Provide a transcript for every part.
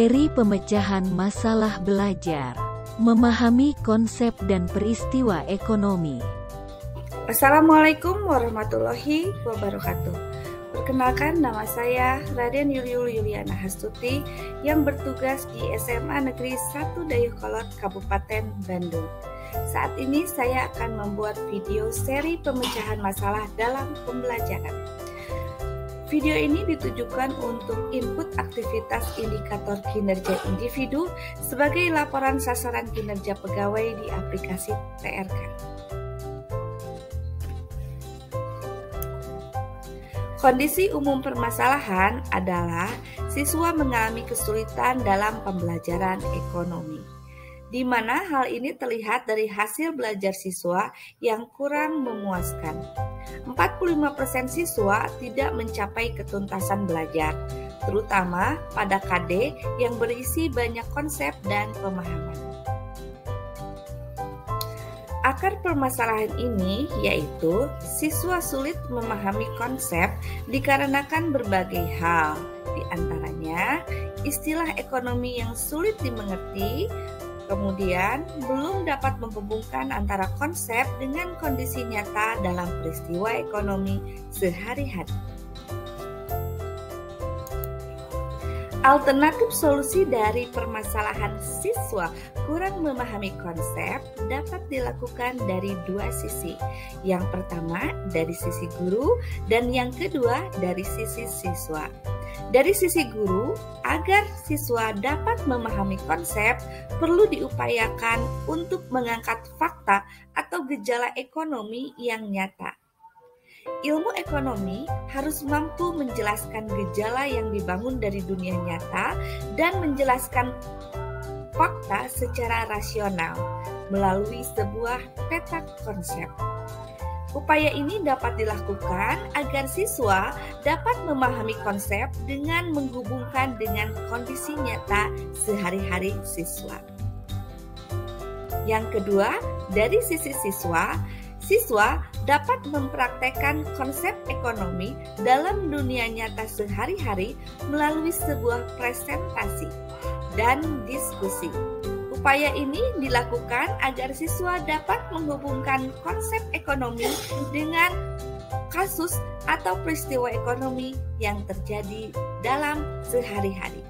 Seri pemecahan masalah belajar, memahami konsep dan peristiwa ekonomi. Assalamualaikum warahmatullahi wabarakatuh. Perkenalkan, nama saya Raden Yuliana Hastuti yang bertugas di SMA Negeri 1 Dayakolot, Kabupaten Bandung. Saat ini saya akan membuat video seri pemecahan masalah dalam pembelajaran. Video ini ditujukan untuk input aktivitas indikator kinerja individu sebagai laporan sasaran kinerja pegawai di aplikasi TRK. Kondisi umum permasalahan adalah siswa mengalami kesulitan dalam pembelajaran ekonomi, di mana hal ini terlihat dari hasil belajar siswa yang kurang memuaskan. 45% siswa tidak mencapai ketuntasan belajar, terutama pada KD yang berisi banyak konsep dan pemahaman. Akar permasalahan ini yaitu siswa sulit memahami konsep dikarenakan berbagai hal, di antaranya istilah ekonomi yang sulit dimengerti, kemudian belum dapat menghubungkan antara konsep dengan kondisi nyata dalam peristiwa ekonomi sehari-hari. Alternatif solusi dari permasalahan siswa kurang memahami konsep dapat dilakukan dari dua sisi. Yang pertama dari sisi guru dan yang kedua dari sisi siswa. Dari sisi guru, agar siswa dapat memahami konsep, perlu diupayakan untuk mengangkat fakta atau gejala ekonomi yang nyata. Ilmu ekonomi harus mampu menjelaskan gejala yang dibangun dari dunia nyata dan menjelaskan fakta secara rasional melalui sebuah peta konsep. Upaya ini dapat dilakukan agar siswa dapat memahami konsep dengan menghubungkan dengan kondisi nyata sehari-hari siswa. Yang kedua, dari sisi siswa dapat mempraktekkan konsep ekonomi dalam dunia nyata sehari-hari melalui sebuah presentasi dan diskusi. Upaya ini dilakukan agar siswa dapat menghubungkan konsep ekonomi dengan kasus atau peristiwa ekonomi yang terjadi dalam sehari-hari.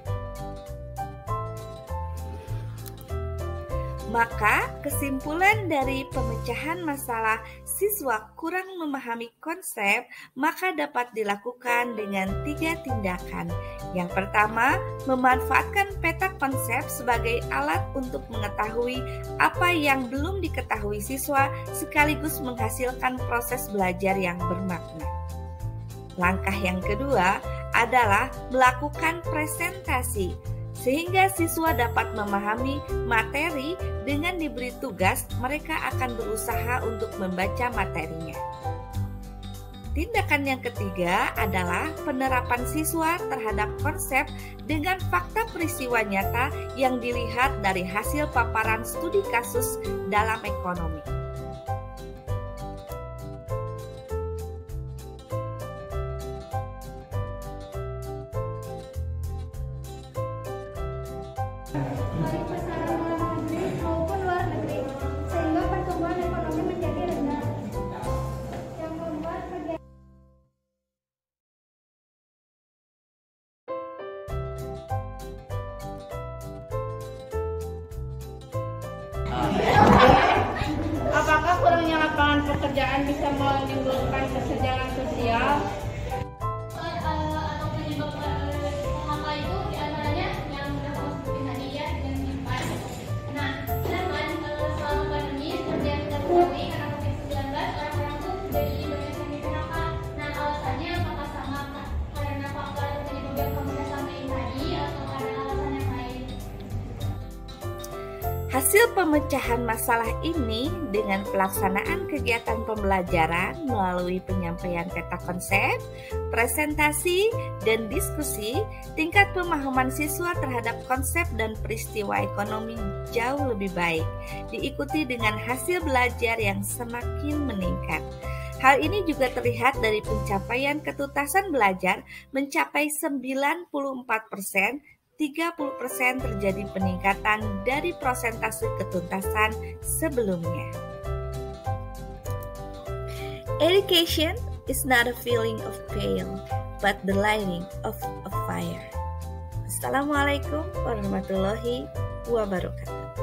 Maka kesimpulan dari pemecahan masalah siswa kurang memahami konsep maka dapat dilakukan dengan 3 tindakan. Yang pertama, memanfaatkan peta konsep sebagai alat untuk mengetahui apa yang belum diketahui siswa sekaligus menghasilkan proses belajar yang bermakna. Langkah yang kedua adalah melakukan presentasi sehingga siswa dapat memahami materi. Dengan diberi tugas, mereka akan berusaha untuk membaca materinya. Tindakan yang ketiga adalah penerapan siswa terhadap konsep dengan fakta peristiwa nyata yang dilihat dari hasil paparan studi kasus dalam ekonomi. Baik pasar dalam negeri maupun luar negeri, sehingga pertumbuhan ekonomi menjadi rendah. Yang membuat Apakah kurangnya lapangan pekerjaan bisa menimbulkan kesenjangan sosial? atau penyebab PHK itu diantaranya yang tadi ya dengan lipat. Nah, sedangkan selama pandemi seperti yang kita ketahui karena COVID-19 orang-orang tuh jadi banyak yang di PHK. Nah, alasannya apakah sama karena faktor penyebab yang kamu sudah sampaikan tadi atau karena alasan yang lain? Hasil pemecahan masalah ini dengan pelaksanaan kegiatan pembelajaran melalui penyampaian peta konsep, presentasi, dan diskusi, tingkat pemahaman siswa terhadap konsep dan peristiwa ekonomi jauh lebih baik, diikuti dengan hasil belajar yang semakin meningkat. Hal ini juga terlihat dari pencapaian ketuntasan belajar mencapai 94% 30% terjadi peningkatan dari persentase ketuntasan sebelumnya. Education is not a feeling of pain, but the lighting of a fire. Assalamualaikum warahmatullahi wabarakatuh.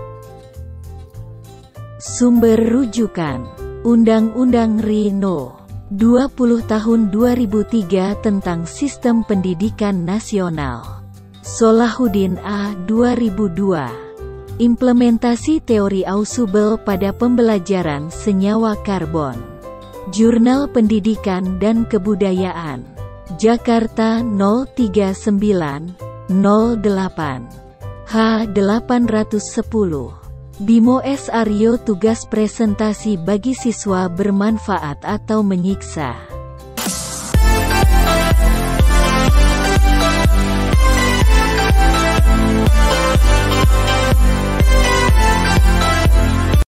Sumber rujukan: Undang-Undang RI No. 20 Tahun 2003 tentang Sistem Pendidikan Nasional. Solahuddin A. 2002. Implementasi teori Ausubel pada pembelajaran senyawa karbon. Jurnal Pendidikan dan Kebudayaan. Jakarta 03908 H810. Bimo S. Aryo. Tugas presentasi bagi siswa bermanfaat atau menyiksa.